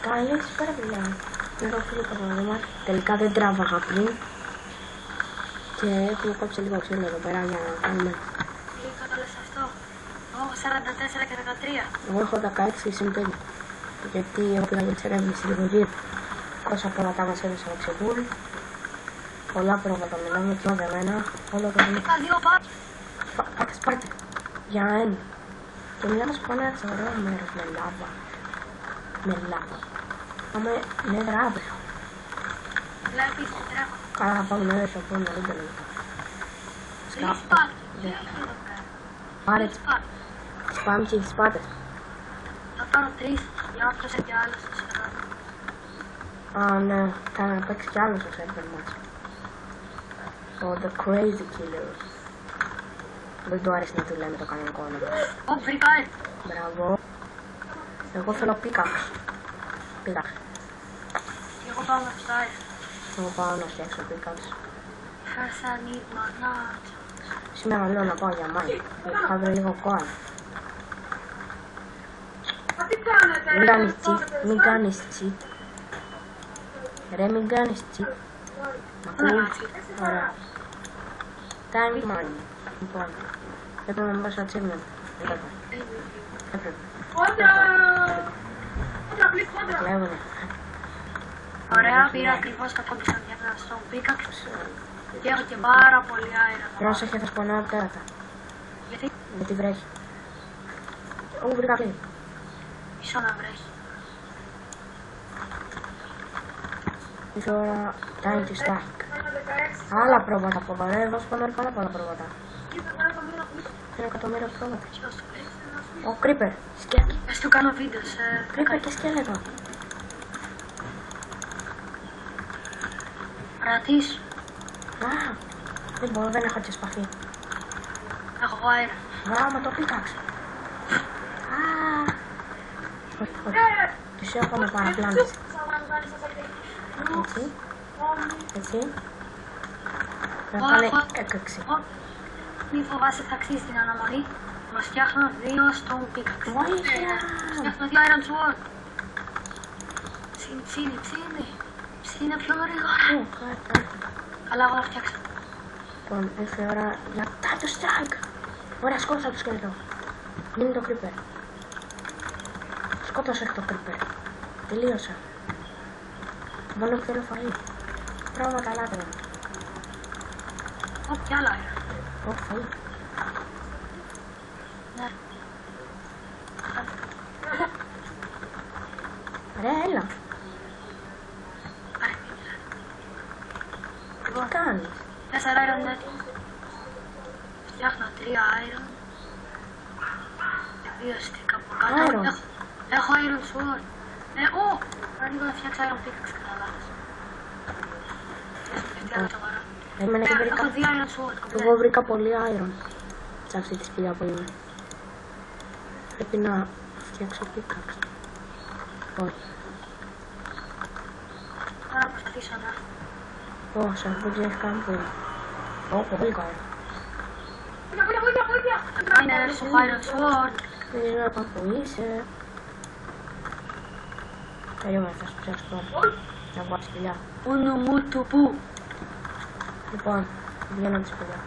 Καλησπέρα παιδιά. Είμαι ο φίλος Παπαδημάς. Τελικά δεν τράβαγα πριν. Και έχουμε κόψει λίγο ξύλο εδώ πέρα για να κάνουμε. Λίγο το λες αυτό. Εγώ 44 και 13. Εγώ έχω 16 συν 5. Γιατί εγώ πήγα για εξερεύνηση λίγο γύρω. Όσα πρόβατα μας έδωσε ο Ξεπούλ. Πολλά πρόβατα μιλάμε και όλα εμένα. Όλο το δίνει. Τα δύο πάτε. Πάτε σπάτε. Για ένα. Και μιλάμε σε ένα ωραίο μέρος με λάβα. Με λάβα. Πάμε νεύρα αύριο. Βλέπεις τι τρέχω. Καλά θα πάμε νεύρα στο πόνο, δεν το λέω. Τρεις πάτε. Πάρε Τρεις πάτε. τις πάμε και τις πάτες. Θα πάρω 3 για να πιάσε κι άλλος στο σερβέρ. Α, ναι, θα παίξει κι άλλος στο σερβέρ μας. Ο The Crazy Killer. Δεν του άρεσε να του λέμε το κανονικό όνομα. Ω, βρήκα ένα. Μπράβο. Εγώ θέλω πίκαξ. Πίκαξ. Και εγώ πάω να φτάσει. Εγώ πάω να φτιάξω πίκαξ. First I need my nuts. Σήμερα λέω να πάω για μάτι. Θα βρω λίγο κόλλα. Μην κάνεις cheat. Μην κάνεις cheat. Ρε μην κάνεις cheat. Μ' ακούς? Ωραία. Time money. Λοιπόν. Έπρεπε να πάω στο achievement. Έπρεπε. Κλέβουνε. Ωραία, πήρα ακριβώς τα κόμπισα μια στον πίκαξ. Και έχω και πάρα πολύ αέρα. Πρόσεχε, θα σπονάω τέρατα. Γιατί βρέχει. Ω, βρήκα κλείνει. μισό να βρέχει. Ήρθε ώρα time to stack. Άλλα πρόβατα από εδώ. Εγώ σπονάρω πάρα πολλά πρόβατα. 1 εκατομμύριο πρόβατα. Ποιος το λέει. Ο Creeper. Σκέλετο. Ας του κάνω βίντεο σε... Creeper και σκέλετο. Ρατήσω. Α, δεν μπορώ, δεν έχω τσεσπαθεί. Έχω εγώ αέρα. Μπράβο, το πίκαξε. Α, όχι, όχι. Τους έχω με παραπλάνηση. Έτσι. Έτσι. Να πάνε έκρηξη. Μη φοβάσαι, θα αξίζει την αναμονή. Μας φτιάχνω 2 στον πίκαξ. Βοήθεια. Φτιάχνω 2 iron sword. Ψήνει. Ψήνει πιο γρήγορα. Καλά, εγώ θα φτιάξω. Λοιπόν, ήρθε η ώρα για Time to Strike. Ωραία, σκότωσα το σκελετό. Είναι το Creeper. Σκότωσα το Creeper. Τελείωσα. Μόνο που θέλω φαΐ. Πράγματα λάτρευα. Ω, κι άλλα αέρα. Ω, φαΐ. Ναι. Ρε, έλα. Τι κάνεις? 4 iron net. Φτιάχνω 3 iron. 2 stick από Iron. κάτω. Έχω iron sword. Πρέπει να φτιάξω iron pickaxe κατά λάθος. Εμένα και βρήκα. Έχω 2 iron sword. Εγώ βρήκα πολύ iron. Σε αυτή τη σπηλιά που είμαι. Πρέπει να φτιάξω pickaxe. Όχι. Τώρα προσπαθήσω να... Ω, δεν ξέρεις καν που είναι. Ω, πολύ καλό. Είναι έχω iron sword. Δεν ξέρω καν που είσαι. Περίμενε, θα σου ψάξω τώρα. Να βγάλω τη σπηλιά. Ούνου μου του που. Λοιπόν, βγαίνω από τη σπηλιά.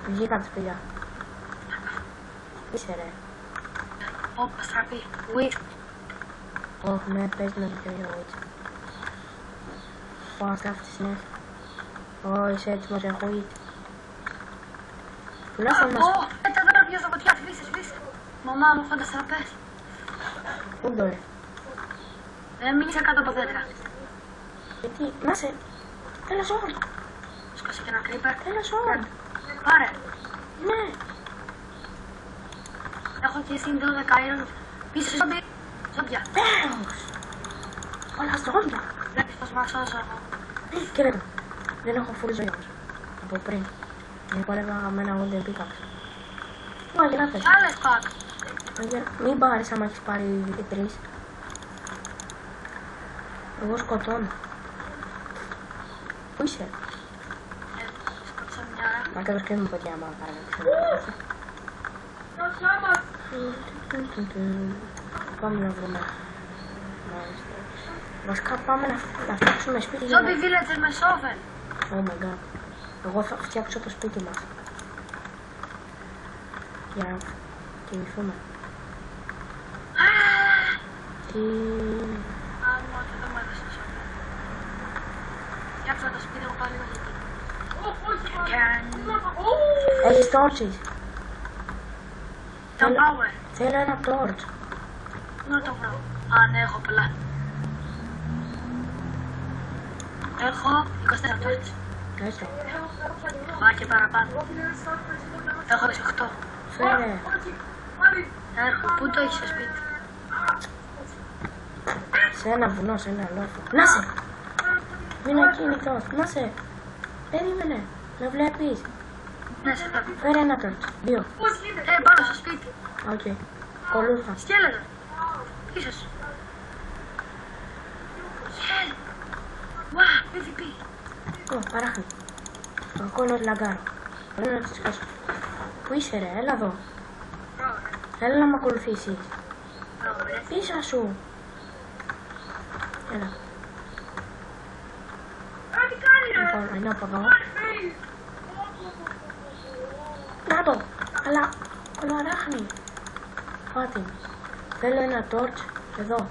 Βγήκα από τη σπηλιά. Είσαι ρε. Όπα στραπή. Wait. Όχι, ναι, παίζει να το πιω έτσι. Πάω να σκάφτει συνέχεια. Ω, είσαι έτοιμος για χουίτ. Τουλάχιστον μας... Έτσι δεν πρέπει να φωτιά. Σβήσε. Μαμά μου έχω 4 πες. Πού το ρε. Μην είσαι κάτω από δέντρα. Γιατί, να σε... Έλα σόρ. Σκάσε και ένα creeper. Έλα σόρ. Πάρε. Ναι. Έχω και συν 12 iron. Πίσω ζόμπι. Ζόμπια. Τέλος. Όλα ζόμπια. Βλέπεις πως μας σώζω εγώ. Και δεν. Δεν έχω full ζωή όμως. Από πριν. Γιατί πάλευα με ένα wooden pickaxe. Ω, γελάτες. Άλλες πακ. Μην πάρεις άμα έχεις πάρει και 3. Εγώ σκοτώνω. Πού είσαι? Σκότωσα μια ώρα. Μα και σκέφτομαι ποτέ άμα πάρει. Πάμε να βρούμε Μάλιστα. Βασικά πάμε να φτιάξουμε σπίτι για Zombie villagers με σόβελ. Oh my god. Εγώ θα φτιάξω το σπίτι μας. Για να κοιμηθούμε. Τι... Άμα και δεν μου έδωσε σόβελ. Φτιάξω το σπίτι μου πάλι γιατί. Έχεις τόρτσις. Το power. Θέλω ένα τόρτς. Πού να το βρω. Α, ναι, έχω πολλά. Έχω 24 τόρτς. Έτσι. Πάει και παραπάνω. Έχω 8. Φέρε. Έρχομαι. Πού το έχεις στο σπίτι. Σε ένα βουνό, σε ένα λόφο. Να σε! Μην ακίνητος. Να σε! Περίμενε. Με βλέπεις. Ναι, σε βλέπω. Φέρε ένα τόρτς. 2. Πάνω στο σπίτι. Οκ. Κολούθα. Σκέλετο. Πίσω σου. Χέλ. Ουα, PvP. Ω, παράχνη. Ακόμα λαγκάρω. Πρέπει να τη σκάσω. Πού είσαι ρε, έλα εδώ. Έλα να με ακολουθήσεις. Πίσω σου. Έλα. Λοιπόν, είναι από εδώ. Να το. Αλλά, κολαράχνη. Πάτε. Θέλω ένα τόρτς εδώ.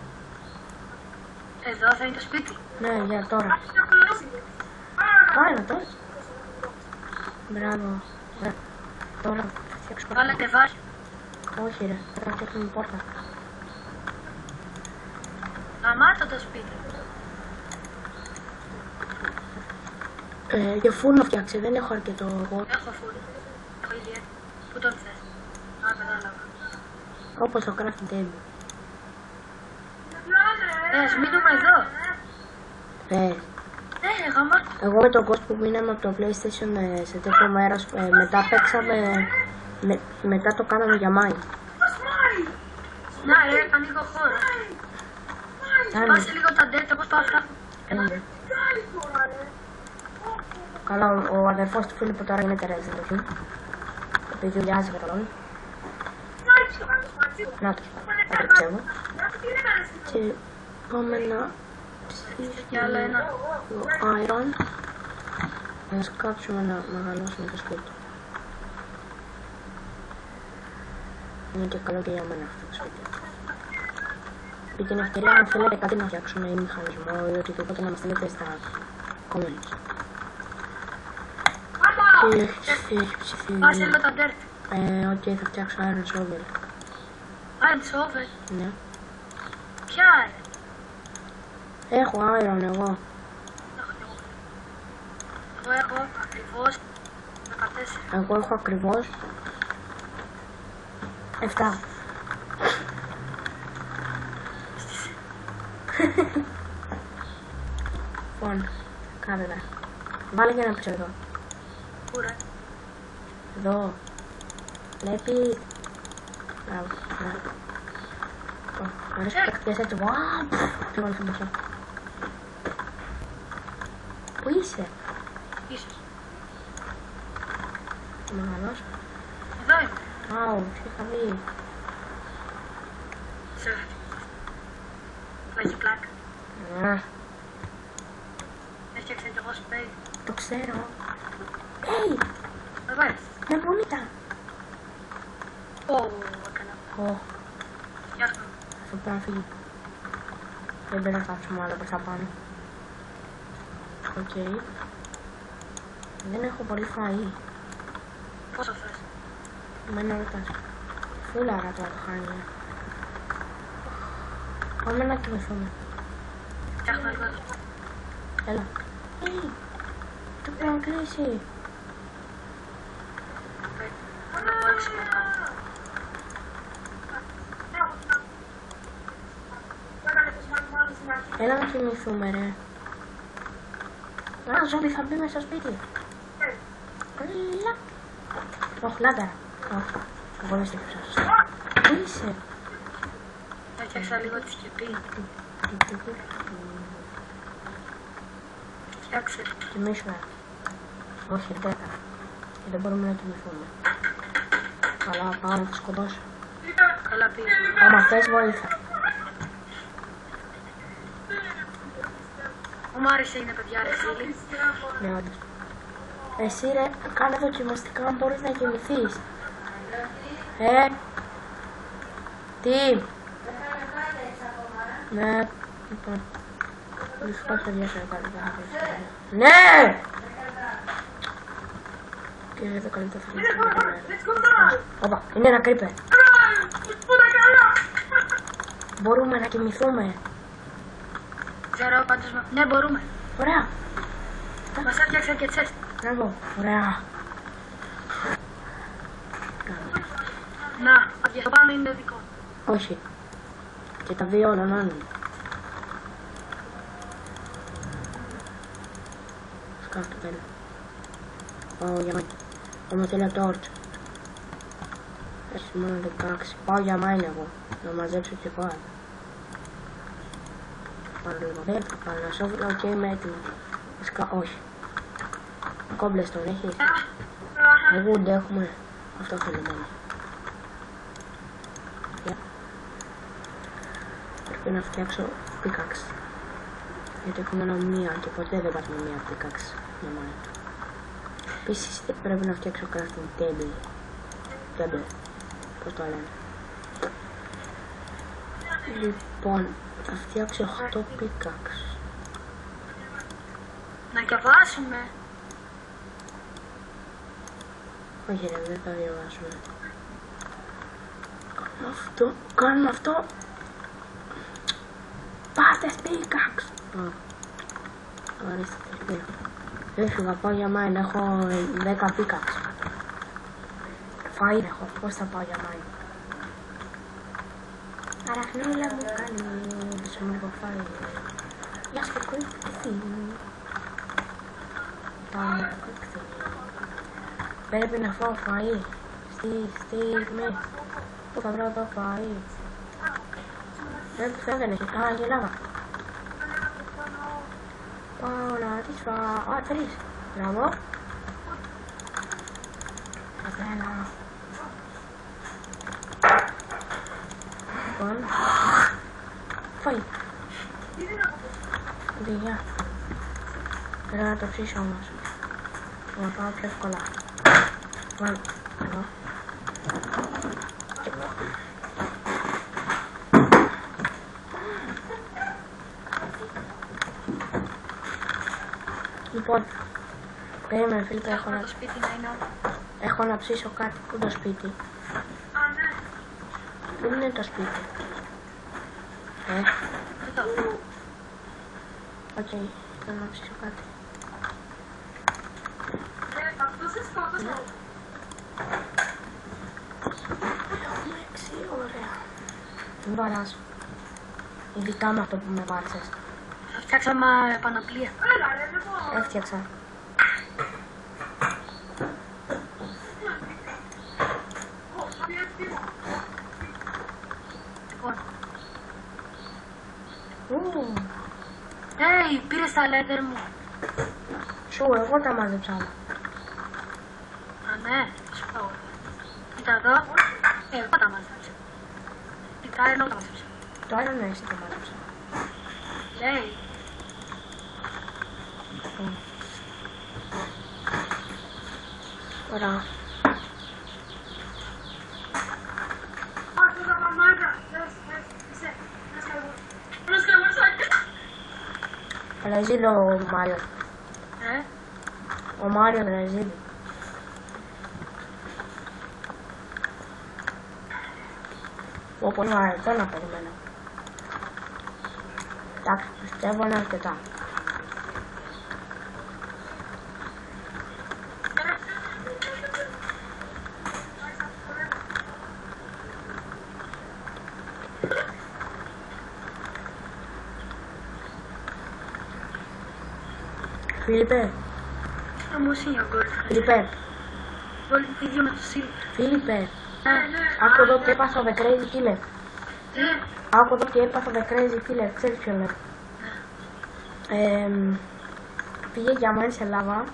Εδώ θα είναι το σπίτι. Ναι, για τώρα. Πάει ένα τόρτς. Μπράβο. Τώρα θα φτιάξω πόρτα. Βάλε τεβάρι. Όχι ρε, πρέπει να φτιάξουμε πόρτα. Γαμάτο το σπίτι. Και φούρνο φτιάξε, δεν έχω αρκετό εγώ. Έχω φούρνο. Έχω ήδη. Πού τον θες. Α, κατάλαβα. Όπως το crafting table. Ας μείνουμε εδώ. Ναι, γαμάτο. Εγώ με τον κόσμο που μείναμε από το PlayStation σε τέτοιο μέρος, μετά παίξαμε, μετά το κάναμε για μάι. Να ρε, ανοίγω χώρο. Πάσε λίγο τα ντέτα, πώς πάω αυτά. Καλά, ο αδερφός του Φίλιππου τώρα είναι Τερέζα, το επειδή δουλειάζει κατά όλο. Να το, θα το ξέρω. Και πάμε να Και άλλο ένα. το iron. Να σκάψουμε να μεγαλώσουμε το σπίτι. Είναι και καλό και για μένα αυτό το σπίτι. Επί την ευκαιρία, αν θέλετε κάτι να φτιάξουμε ή μηχανισμό ή οτιδήποτε να μας στείλετε στα comments. Τι έχει ψηφίσει. Πάσε λίγο τα ντέρτ. Οκ, θα φτιάξω iron shovel. Iron shovel. Ναι. Ποια είναι. Έχω iron εγώ. Εγώ έχω ακριβώς 14. Εγώ έχω ακριβώς 7. Λοιπόν, κάνε. Βάλε και ένα πίσω εδώ. Πού ρε. Εδώ. Βλέπεις. Μπράβο. Ναι. Μ' αρέσει που τακτικές έτσι. Βαaa. Τι βάλω στον πίσω. Πού είσαι. Πίσω. Θα μεγαλώσω. Εδώ είμαι. Άου, τι είχα δει. Σε. Έχει πλάκα. Έφτιαξα κι εγώ σπέι. Το ξέρω. Hey, Εδώ είναι. με bonita. Ω, έκανα. Ω, Φτιάχνω. αυτό πρέπει να φύγει. Δεν πρέπει να κάτσουμε άλλο προς τα πάνω. Οκ. Δεν έχω πολύ φαΐ. Πόσο θες. Εμένα ρωτάς. Φούλαρα το χάνει. Πάμε να κοιμηθούμε. Φτιάχνω λίγο. Έλα. Hey, το πρέπει να κλείσει. Να πω έξω μετά. Έλα να κοιμηθούμε ρε. Ένα ζόμπι θα μπει μέσα στο σπίτι. Έλα. Όχι, λάγκαρα. Όχι. Εγώ δεν στήριξα. Πού είσαι. Έφτιαξα λίγο τη σκεπή. Φτιάξε. Κοιμήσουμε. Όχι, 10. Και δεν μπορούμε να κοιμηθούμε. Καλά, πάω να το σκοτώσω. Καλά πήγε. Άμα θες βοήθεια. Μ' άρεσε, είναι παιδιά ρε φίλοι. Ναι, όντως. Εσύ ρε, κάνε δοκιμαστικά αν μπορείς να κοιμηθείς. Τι. Ναι, λοιπόν. Δυστυχώς παιδιά σου έκανε τα. Ναι! Και εδώ καλύτερα θα είναι. Όπα, είναι ένα creeper. Μπορούμε να κοιμηθούμε. Ξέρω πάντως, ναι μπορούμε. Ωραία. Μας έφτιαξαν και τσέστη. Μπράβο. Ωραία. Να, από το πάνω είναι δικό. Όχι. Και τα δύο όλα να είναι. Σκάφτο τέλο. Πάω για μάιν. Όμως θέλω τόρτ. Έχει μόνο 16. Πάω για μάιν εγώ. Να μαζέψω και πάω. Πάρω λίγο βέλτο, πάρω ένα σόβουλο και είμαι έτοιμο. Φυσικά όχι. Κόμπλεστον έχεις. Εγώ δεν έχουμε. Αυτό θέλω μόνο. Πρέπει να φτιάξω πίκαξ. Γιατί έχουμε ένα μία και ποτέ δεν πάρουμε μία πίκαξ. Επίσης πρέπει να φτιάξω crafting table. Table. Πώς το λένε. Λοιπόν, θα φτιάξω 8 πίκαξ. Να διαβάσουμε. Όχι ρε, δεν θα διαβάσουμε. Κάνουμε αυτό. Πάρτε πίκαξ. Ορίστε, τελείω. Έφυγα, πάω για μάιν, έχω 10 πίκαξ. Φαΐ έχω, πώς θα πάω για μάιν. Αραχνούλα μου κάνει, δώσε μου λίγο φαΐ. Γεια σου κοίχτη. Πάμε κοίχτη. Πρέπει να φάω φαΐ. Στη στιγμή που θα βρω το φαΐ. Δεν έχει, γελάβα. Πάω να τις φάω. Α, θέλεις. Μπράβο. Καθένα. Λοιπόν. Φάει. Δίγια. Πρέπει να το ψήσω όμως. Να πάω πιο εύκολα. Λοιπόν, εδώ. Λοιπόν, περίμενε φίλε, έχω να ψήσω κάτι. Πού είναι το σπίτι? Πού είναι το σπίτι? Οκ, θέλω να ψήσω κάτι. Έχουμε 6, ωραία. Μην παράσω. Ειδικά με αυτό που με βάρσες. Φτιάξαμε πανοπλία. Έφτιαξα. Πήρες τα leather μου. Σου, εγώ τα μάζεψα. Α, ναι, σου πάω. Κοίτα εδώ. Εγώ τα μάζεψα. Κοίτα, ενώ τα μάζεψα. Το άλλο ναι, εσύ το μάζεψα. Λέει. Ωραία. Βραζίλ ο Μάριο. Ο Μάριο Βραζίλ. Όπου είναι αρκετό να περιμένω. Εντάξει, πιστεύω είναι αρκετά. Φίλιππε. Φίλιππε. Φίλιππε. Άκου εδώ τι έπαθα the crazy killer. Άκου εδώ τι έπαθα the crazy killer. Ξέρεις ποιο είναι? Πήγε για μένα σε λάβα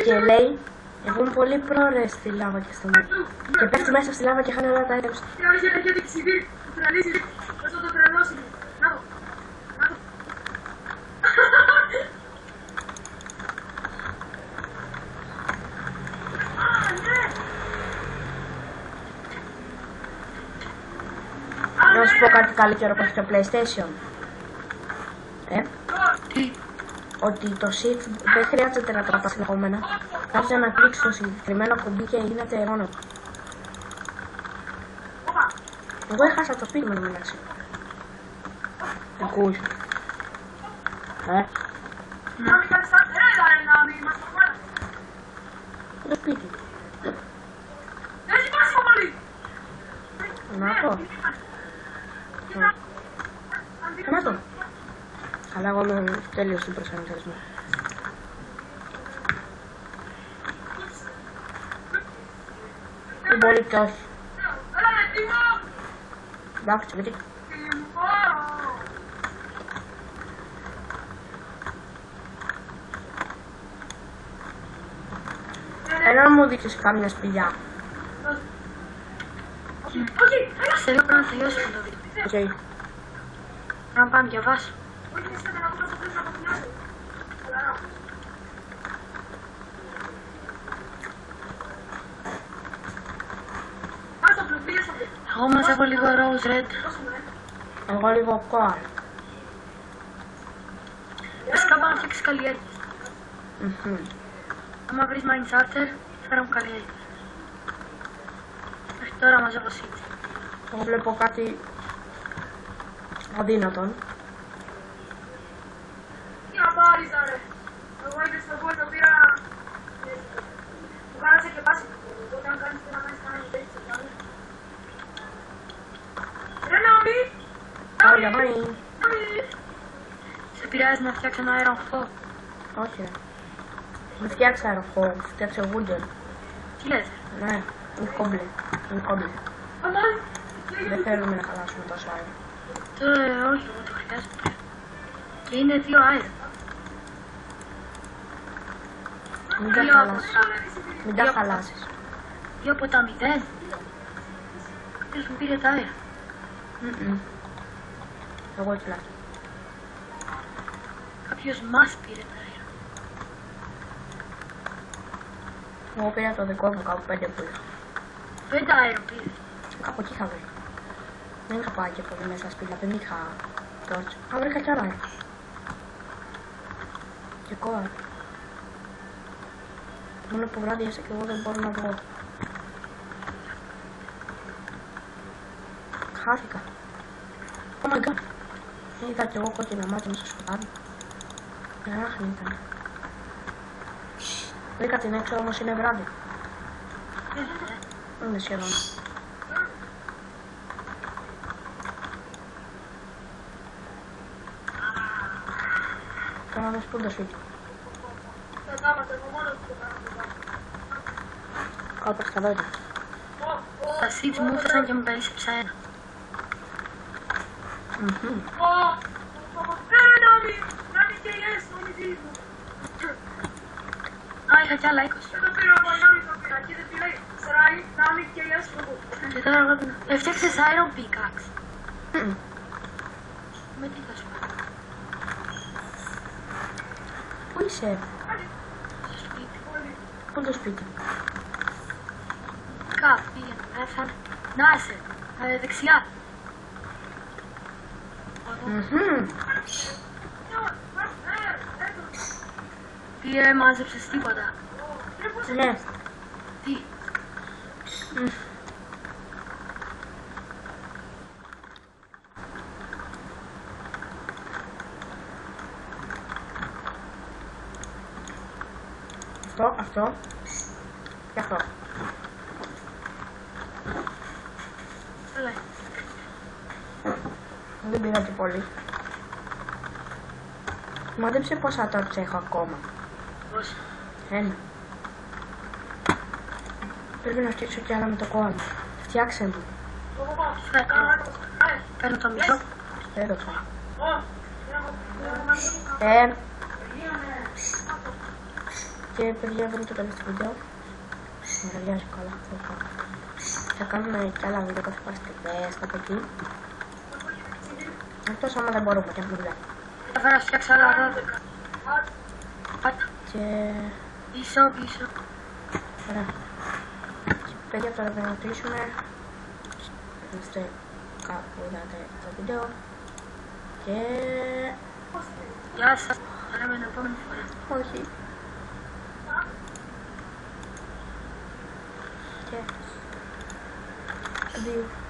και λέει εγώ είμαι πολύ πρόωρες στη λάβα και στο μέλλον. Και πέφτει μέσα στη λάβα και χάνει όλα τα items. Να σου πω κάτι καλύτερο που έχει το PlayStation. Τι. Ότι το Shift δεν χρειάζεται να τραβάς συνεχόμενα. Κάτσε να κλείξεις το συγκεκριμένο κουμπί και γίνεται μόνο του. Εγώ έχασα το σπίτι μου να μιλάσει. Ακούς. Το σπίτι. Να το. Να το. Αλλά εγώ είμαι τέλειος στην προσανατολισμό. Δεν μπορεί και όχι. Εντάξει, γιατί. Έλα να μου δείξεις κάμια σπηλιά. Θέλω να τελειώσει το βίντεο. Οκ. Να πάμε διαβάσω. Εγώ μαζεύω λίγο rose red. Εγώ λίγο κόαλ. Βασικά πάω να φτιάξεις καλλιέργειες. Άμα βρεις mine starter, φέρω μου καλλιέργειες. Μέχρι τώρα μαζεύω seeds. Εγώ βλέπω κάτι αδύνατον. Τι απάριζα ρε. Εγώ είδες στον πόλο πήρα... Μου κάνασε και πάση. Όταν κάνεις και να κάνεις κανένα τέτοιο. Ρε Νόμι! Ωραία, μάι. Σε πειράζει να φτιάξω ένα iron χώ. Όχι ρε. Μην φτιάξε αεροχώ, φτιάξε wooden. Τι λες? Ναι, είναι κόμπλε. Είναι κόμπλε. Αμάν! Δεν θέλουμε να χαλάσουμε τόσο αέρα. Όχι, εγώ το χρειάζομαι. Και είναι 2 iron. Μην τα χαλάσεις. Μην τα χαλάσεις. 2 από τα 0. Κάποιος μου πήρε τα iron. Εγώ τουλάχιστον. Κάποιος μας πήρε τα iron. Εγώ πήρα το δικό μου κάπου 5 που είχα. 5 iron πήρες. Κάπου εκεί είχα βρει. Δεν είχα πάει και πολύ μέσα σπίτι, δεν είχα τόσο. Α, βρήκα κι άλλα. Και κόα. Μόνο που βράδιασα και εγώ δεν μπορώ να βγω. Χάθηκα. Oh my god. Είδα κι εγώ κόκκινα μάτια μέσα στο σκοτάδι. Ράχνη ήταν. Βρήκα την έξω όμως είναι βράδυ. Είναι σχεδόν. Τώρα να σου πω το σπίτι. Κάπως θα δω. Τα seeds μου έφτασαν και μου περίσσεψα ένα. Ρε Νόμι! Νόμι και yes, Νόμι ζήτου. Α, είχα κι άλλα 20. Δεν το πήρα από Νόμι το πήρα και δεν πήρα Σράι, Νόμι και yes, Νόμι. Και τώρα εγώ έφτιαξες iron pickaxe. Με τι θα σου πω. Πού είσαι? Στο σπίτι. Πού είναι το σπίτι? Κάπου πήγαινε, έφτανε. Να είσαι, δεξιά. Τι μάζεψες τίποτα? Ναι. Τι? Αυτό και αυτό. Έλα. Δεν πήρα και πολύ. Μάδεψε πόσα τόρτσα έχω ακόμα. Πώς? Ένα. Πρέπει να φτιάξω κι άλλα με το κόμμα. Φτιάξε μου. Παίρνω το μισό. Δεν το ξέρω. Και παιδιά βρείτε το τελευταίο βίντεο. Μου ταιριάζει καλά. Θα κάνουμε κι άλλα βίντεο καθώς παστικές από εκεί. Εκτός άμα δεν μπορούμε και έχουμε δουλειά. Θα φέρω να φτιάξω άλλα 12. Πάτα. Και... Πίσω. Ωραία. Και παιδιά τώρα πρέπει να κλείσουμε. Είμαστε suka που είδατε το βίντεο και Γεια σας. Θα λέμε την επόμενη φορά. όχι και 2